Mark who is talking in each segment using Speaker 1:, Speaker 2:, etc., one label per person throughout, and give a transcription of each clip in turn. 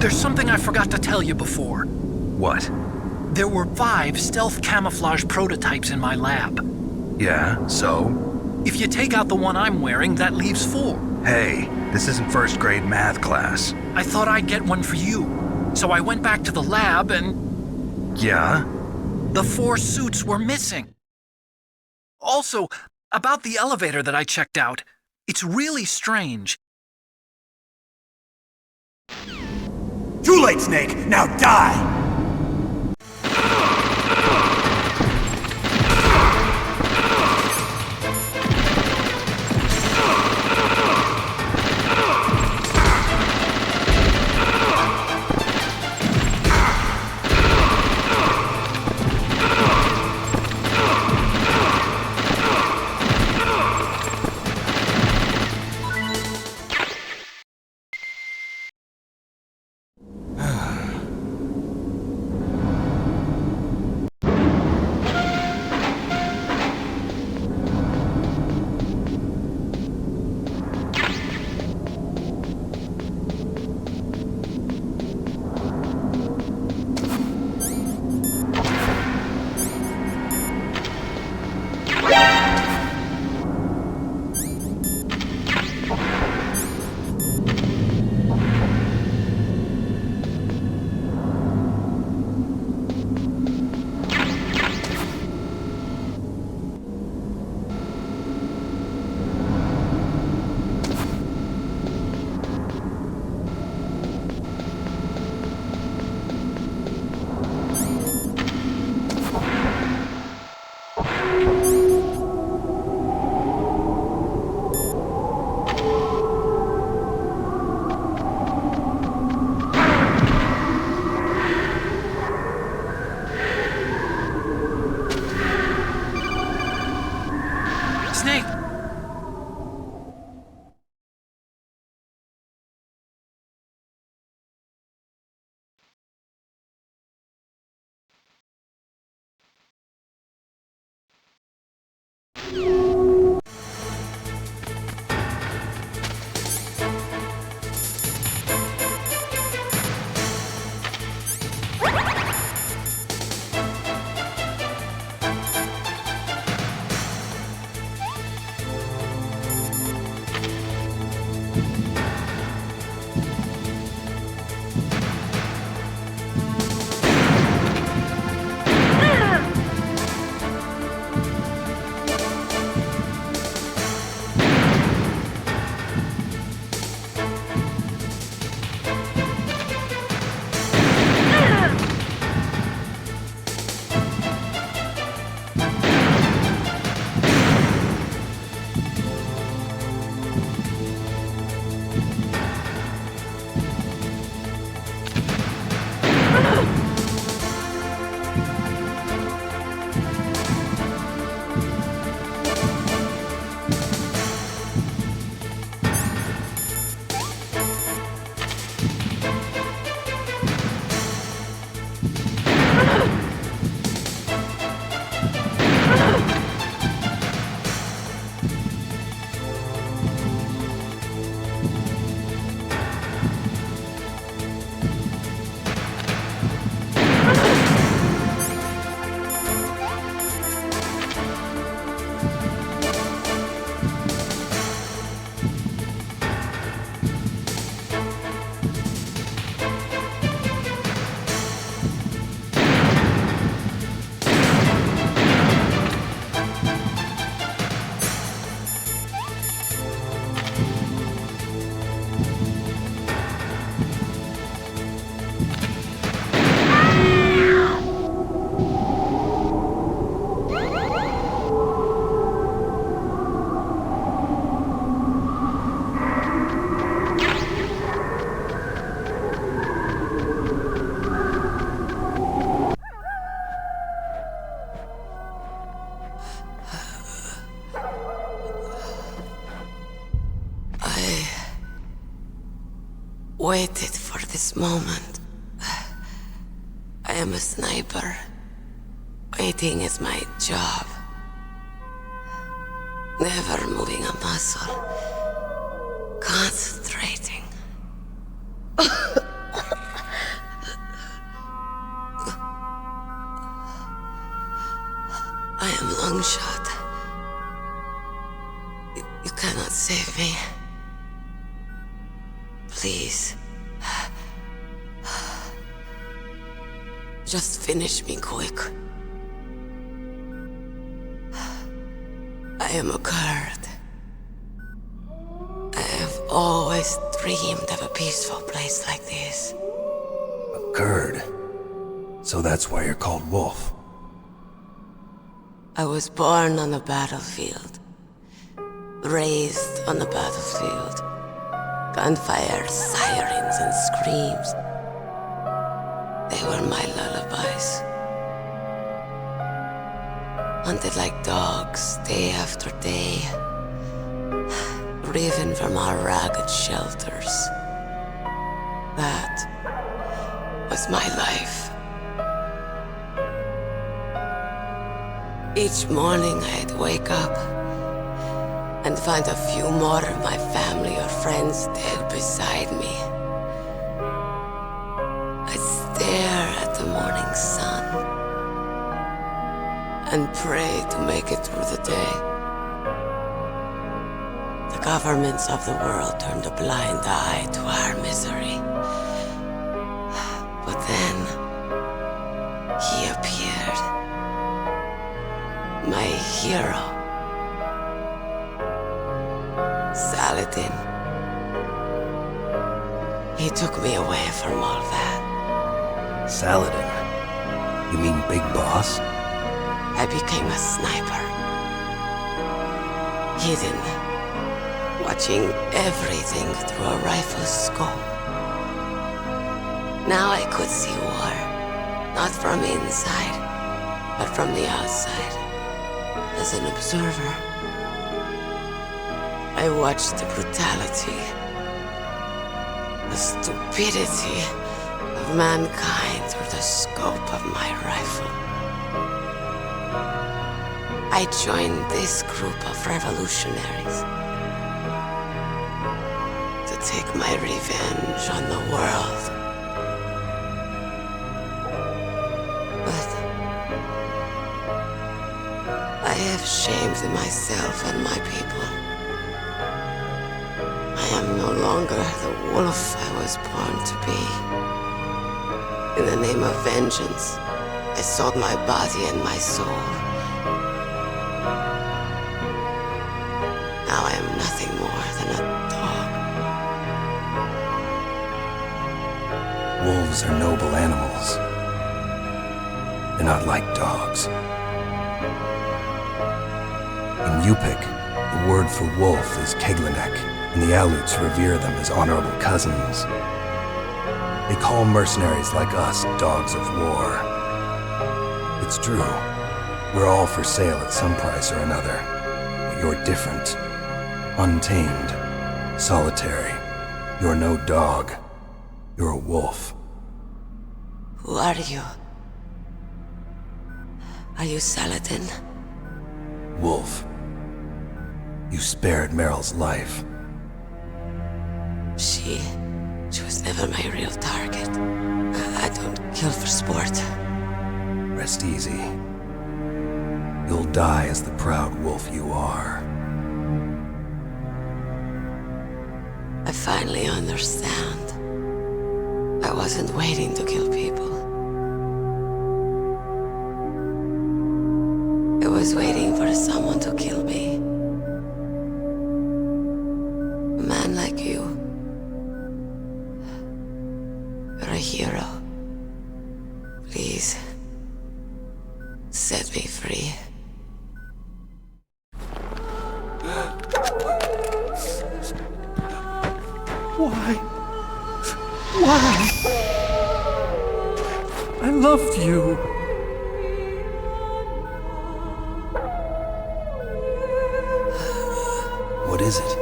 Speaker 1: There's something I forgot to tell you before.
Speaker 2: What?
Speaker 1: There were 5 stealth camouflage prototypes in my lab.
Speaker 2: Yeah, so?
Speaker 1: If you take out the one I'm wearing, that leaves 4.
Speaker 2: Hey, this isn't first grade math class.
Speaker 1: I thought I'd get one for you. So I went back to the lab and...
Speaker 2: Yeah?
Speaker 1: the 4 suits were missing. Also, about the elevator that I checked out, it's really strange.
Speaker 3: Too late, Snake! Now die!
Speaker 1: Snake!
Speaker 4: Waited for this moment. I am a sniper. Waiting is my job. Never moving a muscle. Concentrating. Please. Just finish me quick. I am a Kurd. I have always dreamed of a peaceful place like this.
Speaker 3: A Kurd. So that's why you're called Wolf.
Speaker 4: I was born on the battlefield. Raised on the battlefield. Gunfire, sirens, and screams. They were my lullabies. Hunted like dogs, day after day. Driven from our ragged shelters. That was my life. Each morning I'd wake up and find a few more of my family or friends dead beside me. I'd stare at the morning sun and pray to make it through the day. The governments of the world turned a blind eye to our misery. But then, he appeared. My hero. Saladin. He took me away from all that.
Speaker 3: Saladin? You mean Big Boss?
Speaker 4: I became a sniper. Hidden. Watching everything through a rifle's scope. Now I could see war. Not from inside, but from the outside. As an observer. I watched the brutality, the stupidity of mankind through the scope of my rifle. I joined this group of revolutionaries to take my revenge on the world. But I have shamed myself and my people. I am no longer the wolf I was born to be. In the name of vengeance, I sold my body and my soul. Now I am nothing more than a dog.
Speaker 3: Wolves are noble animals. They're not like dogs. In Yupik, the word for wolf is Keglanek, and the Aleuts revere them as honorable cousins. They call mercenaries like us dogs of war. It's true, we're all for sale at some price or another, but you're different. Untamed, solitary. You're no dog. You're a wolf.
Speaker 4: Who are you? Are you Saladin?
Speaker 3: Wolf. You spared Meryl's life.
Speaker 4: She was never my real target. I don't kill for sport.
Speaker 3: Rest easy. You'll die as the proud wolf you are.
Speaker 4: I finally understand. I wasn't waiting to kill people. I was waiting for someone to kill me. A man like you. You're a hero. Please, set me free.
Speaker 1: Why? Why? I loved you.
Speaker 3: What is it?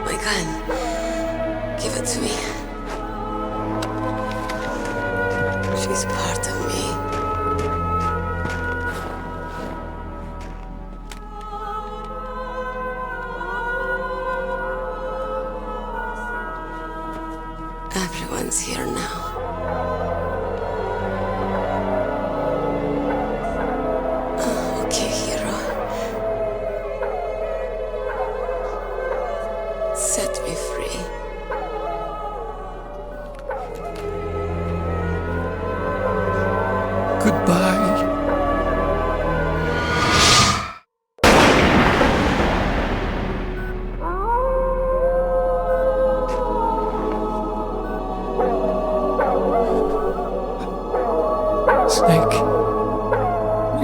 Speaker 4: My gun. Give it to me. She's part of me. Everyone's here now. Okay, hero. Set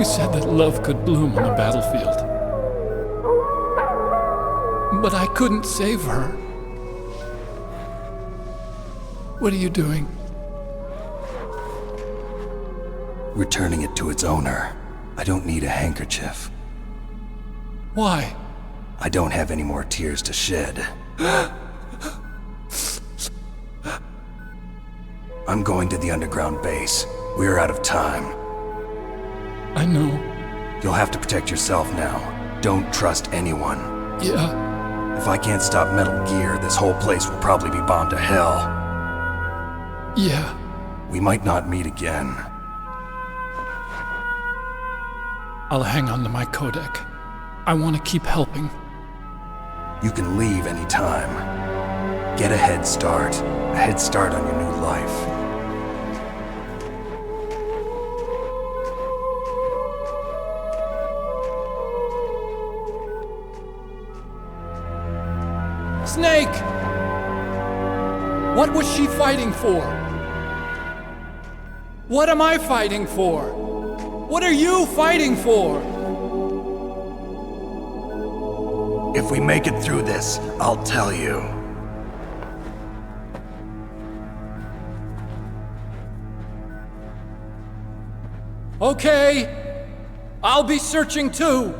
Speaker 5: said that love could bloom on the battlefield. But I couldn't save her. What are you doing?
Speaker 3: Returning it to its owner. I don't need a handkerchief.
Speaker 5: Why?
Speaker 3: I don't have any more tears to shed. I'm going to the underground base. We're out of time.
Speaker 5: I know.
Speaker 3: You'll have to protect yourself now. Don't trust anyone.
Speaker 5: Yeah.
Speaker 3: If I can't stop Metal Gear, this whole place will probably be bombed to hell.
Speaker 5: Yeah.
Speaker 3: We might not meet again.
Speaker 5: I'll hang on to my codec. I want to keep helping.
Speaker 3: You can leave anytime. Get a head start. A head start on your new life.
Speaker 5: Snake! What was she fighting for? What am I fighting for? What are you fighting for?
Speaker 3: If we make it through this, I'll tell you.
Speaker 5: Okay. I'll be searching too.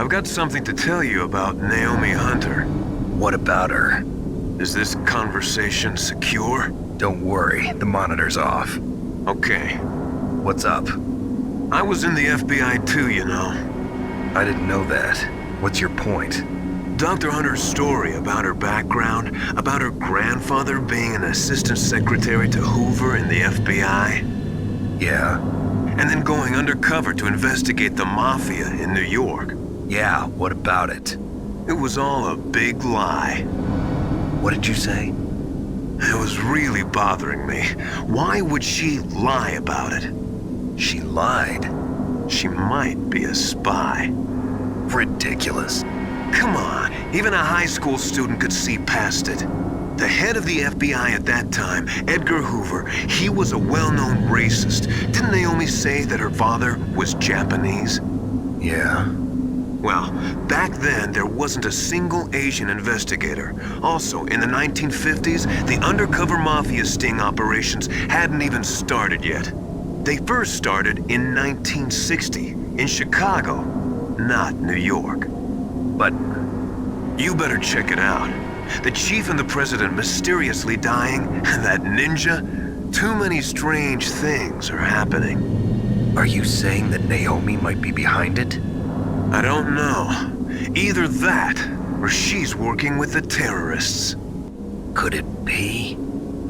Speaker 6: I've got something to tell you about Naomi Hunter.
Speaker 2: What about her?
Speaker 6: Is this conversation secure?
Speaker 2: Don't worry, the monitor's off.
Speaker 6: Okay.
Speaker 2: What's up?
Speaker 6: I was in the FBI too, you know.
Speaker 2: I didn't know that. What's your point?
Speaker 6: Dr. Hunter's story about her background, about her grandfather being an assistant secretary to Hoover in the FBI.
Speaker 2: Yeah?
Speaker 6: And then going undercover to investigate the Mafia in New York.
Speaker 2: Yeah, what about it?
Speaker 6: It was all a big lie.
Speaker 2: What did you say?
Speaker 6: It was really bothering me. Why would she lie about it?
Speaker 2: She lied.
Speaker 6: She might be a spy.
Speaker 2: Ridiculous.
Speaker 6: Come on, even a high school student could see past it. The head of the FBI at that time, Edgar Hoover, he was a well-known racist. Didn't Naomi say that her father was Japanese?
Speaker 2: Yeah?
Speaker 6: Well, back then, there wasn't a single Asian investigator. Also, in the 1950s, the undercover mafia sting operations hadn't even started yet. They first started in 1960, in Chicago, not New York.
Speaker 2: But
Speaker 6: you better check it out. The chief and the president mysteriously dying, and that ninja? Too many strange things are happening.
Speaker 2: are you saying that Naomi might be behind it?
Speaker 6: I don't know. Either that, or she's working with the terrorists.
Speaker 2: Could it be?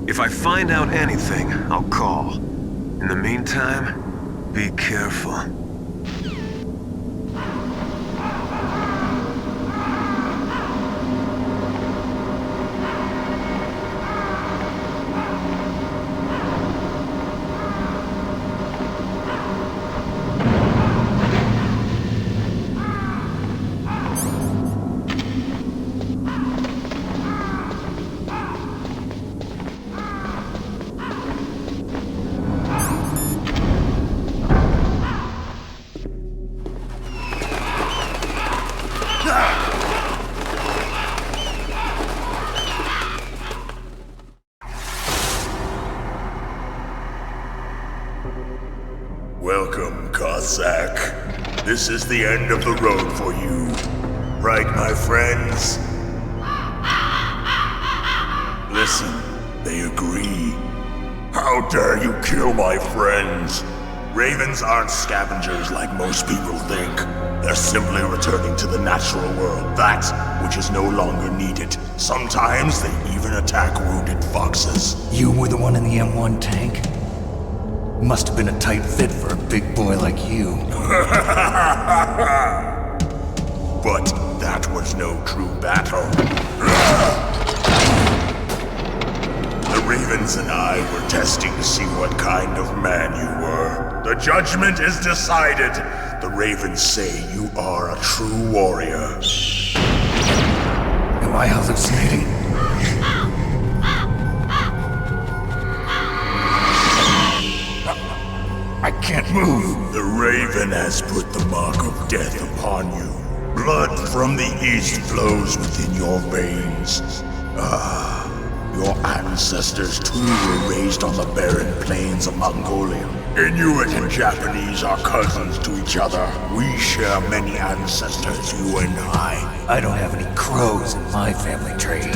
Speaker 6: If I find out anything, I'll call. In the meantime, be careful.
Speaker 7: Welcome, Cossack. This is the end of the road for you. Right, my friends? Listen, they agree. How dare you kill my friends? Ravens aren't scavengers like most people think. They're simply returning to the natural world, that which is no longer needed. Sometimes they even attack wounded foxes.
Speaker 3: You were the one in the M1 tank? Must have been a tight fit for a big boy like you.
Speaker 7: But that was no true battle. The Ravens and I were testing to see what kind of man you were. The judgment is decided. The Ravens say you are a true warrior.
Speaker 3: Am I hallucinating? I can't move.
Speaker 7: The Raven has put the mark of death upon you. Blood from the east flows within your veins. Your ancestors too were raised on the barren plains of Mongolia. Inuit and Japanese are cousins to each other. We share many ancestors, you and I.
Speaker 3: I don't have any crows in my family tree.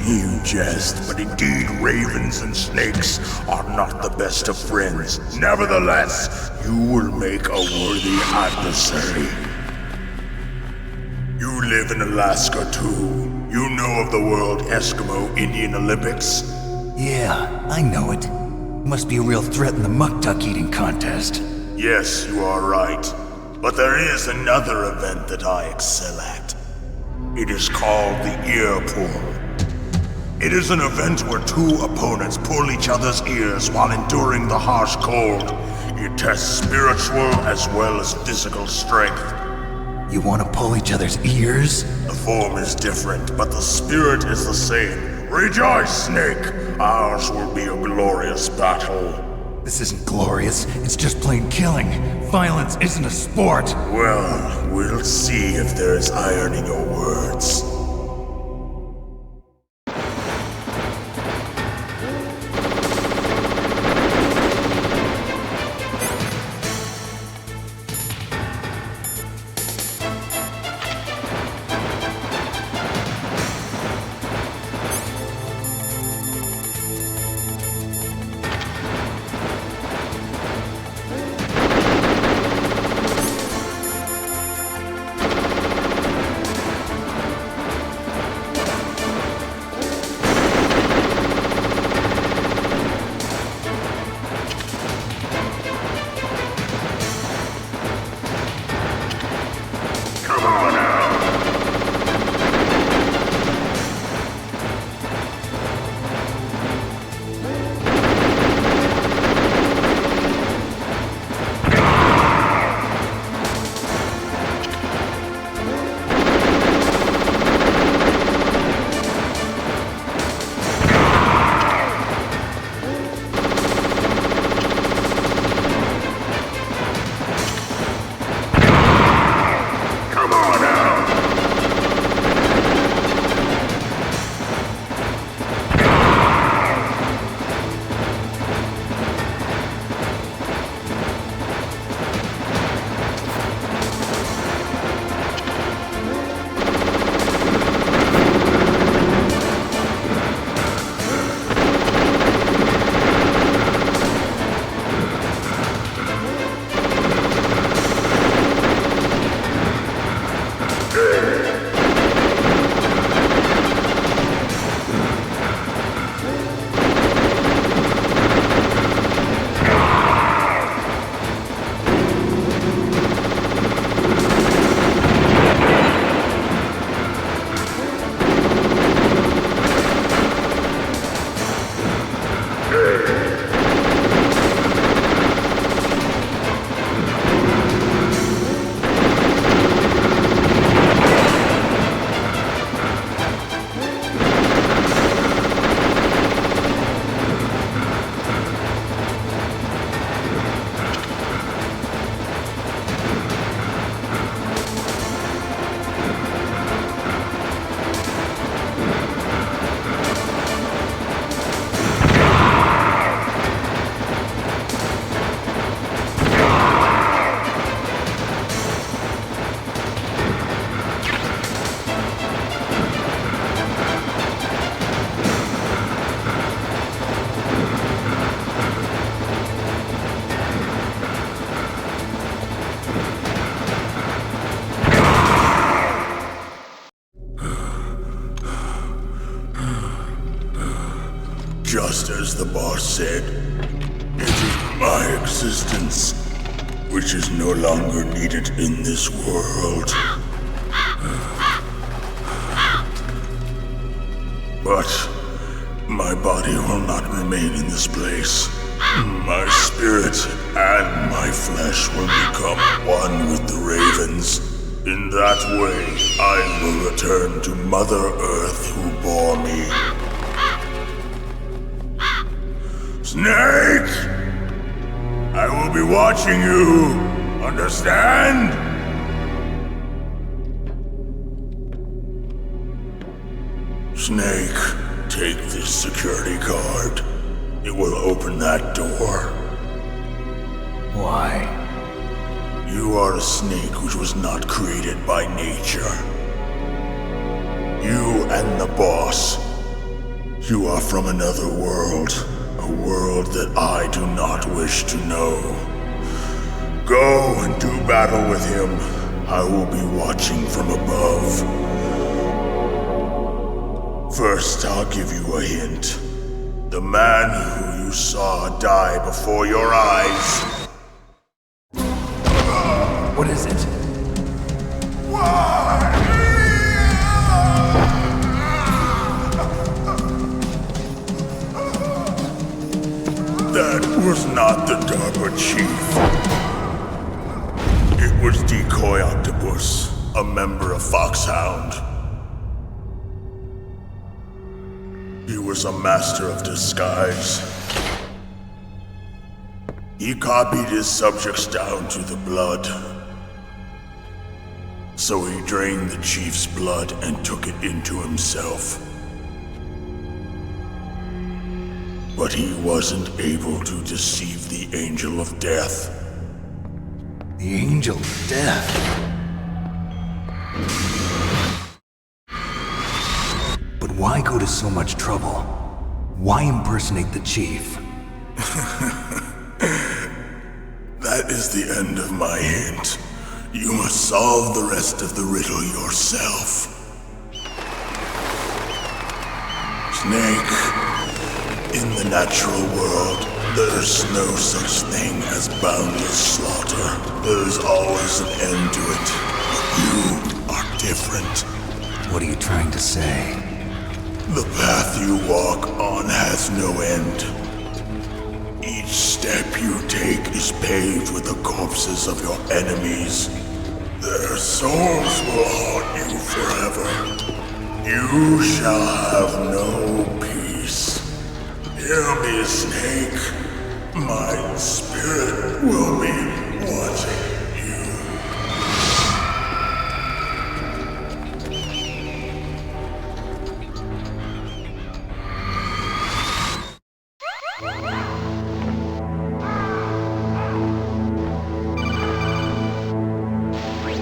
Speaker 7: You jest, but indeed ravens and snakes are not the best of friends. Nevertheless, you will make a worthy adversary. You live in Alaska too. You know of the World Eskimo Indian Olympics?
Speaker 3: Yeah, I know it. Must be a real threat in the muck-duck eating contest.
Speaker 7: Yes, you are right. But there is another event that I excel at. It is called the ear pull. It is an event where two opponents pull each other's ears while enduring the harsh cold. It tests spiritual as well as physical strength.
Speaker 3: You want to pull each other's ears?
Speaker 7: The form is different, but the spirit is the same. Rejoice, Snake! Ours will be a glorious battle.
Speaker 3: This isn't glorious, it's just plain killing. Violence isn't a sport.
Speaker 7: Well, we'll see if there's iron in your words. Just as the boss said, it is my existence which is no longer needed in this world. But my body will not remain in this place. My spirit and my flesh will become one with the ravens. In that way, I will return to Mother Earth who bore me. Snake! I will be watching you. Understand? Snake, take this security card. It will open that door.
Speaker 3: Why?
Speaker 7: You are a snake which was not created by nature. You and the boss. You are from another world. A world that I do not wish to know. Go and do battle with him. I will be watching from above. First, I'll give you a hint. The man who you saw die before your eyes.
Speaker 3: What is it?
Speaker 7: That was not the DARPA chief. It was Decoy Octopus, a member of Foxhound. He was a master of disguise. He copied his subjects down to the blood. So he drained the chief's blood and took it into himself. But he wasn't able to deceive the Angel of Death.
Speaker 3: The Angel of Death. But why go to so much trouble? Why impersonate the chief?
Speaker 7: That is the end of my hint. You must solve the rest of the riddle yourself. Snake, in the natural world, there's no such thing as boundless slaughter. There's always an end to it. But you are different.
Speaker 3: What are you trying to say?
Speaker 7: The path you walk on has no end. Each step you take is paved with the corpses of your enemies. Their souls will haunt you forever. You shall have no peace. Hear me, Snake. My spirit will be watching you.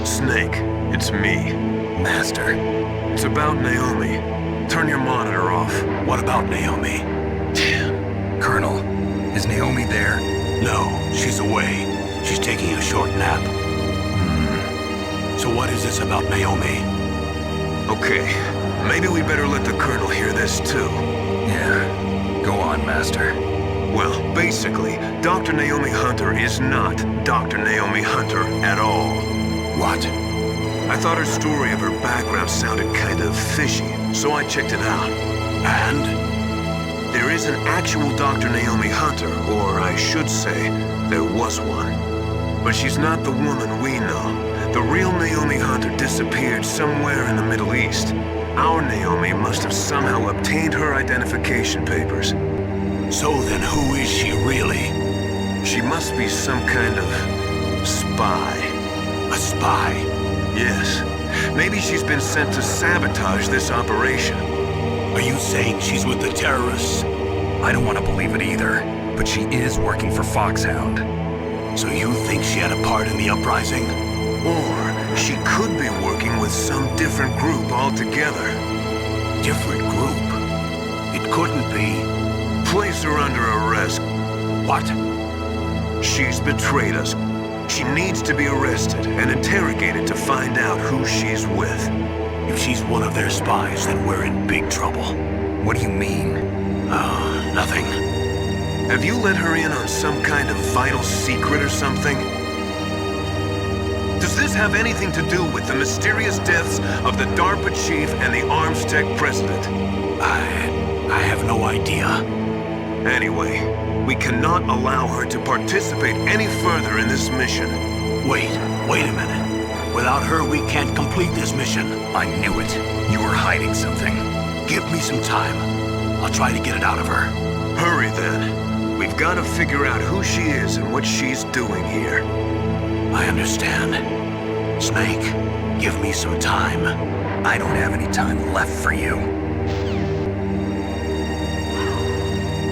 Speaker 6: Snake, it's me.
Speaker 3: Master.
Speaker 6: It's about Naomi. Turn your monitor off.
Speaker 2: What about Naomi?
Speaker 3: Colonel, is Naomi there?
Speaker 2: No, she's away. She's taking a short nap. So what is this about Naomi?
Speaker 6: Okay, maybe we better let the Colonel hear this too.
Speaker 3: Yeah. Go on, Master.
Speaker 6: Well, basically, Dr. Naomi Hunter is not Dr. Naomi Hunter at all.
Speaker 2: What?
Speaker 6: I thought her story of her background sounded kind of fishy, so I checked it out.
Speaker 2: And?
Speaker 6: There is an actual Dr. Naomi Hunter, or I should say, there was one. But she's not the woman we know. The real Naomi Hunter disappeared somewhere in the Middle East. Our Naomi must have somehow obtained her identification papers.
Speaker 2: So then who is she really?
Speaker 6: She must be some kind of spy.
Speaker 2: A spy?
Speaker 6: Yes. Maybe she's been sent to sabotage this operation.
Speaker 2: Are you saying she's with the terrorists?
Speaker 3: I don't want to believe it either, but she is working for Foxhound.
Speaker 2: So you think she had a part in the uprising?
Speaker 6: Or she could be working with some different group altogether.
Speaker 2: Different group? It couldn't be.
Speaker 6: Place her under arrest.
Speaker 2: What?
Speaker 6: She's betrayed us. She needs to be arrested and interrogated to find out who she's with.
Speaker 2: If she's one of their spies, then we're in big trouble.
Speaker 3: What do you mean?
Speaker 2: Nothing.
Speaker 6: Have you let her in on some kind of vital secret or something? Does this have anything to do with the mysterious deaths of the DARPA chief and the Arms Tech president?
Speaker 2: I have no idea.
Speaker 6: Anyway, we cannot allow her to participate any further in this mission.
Speaker 2: Wait a minute. Without her, we can't complete this mission.
Speaker 1: I knew it. You were hiding something.
Speaker 2: Give me some time. I'll try to get it out of her.
Speaker 6: Hurry then. We've got to figure out who she is and what she's doing here.
Speaker 2: I understand. Snake, give me some time.
Speaker 1: I don't have any time left for you.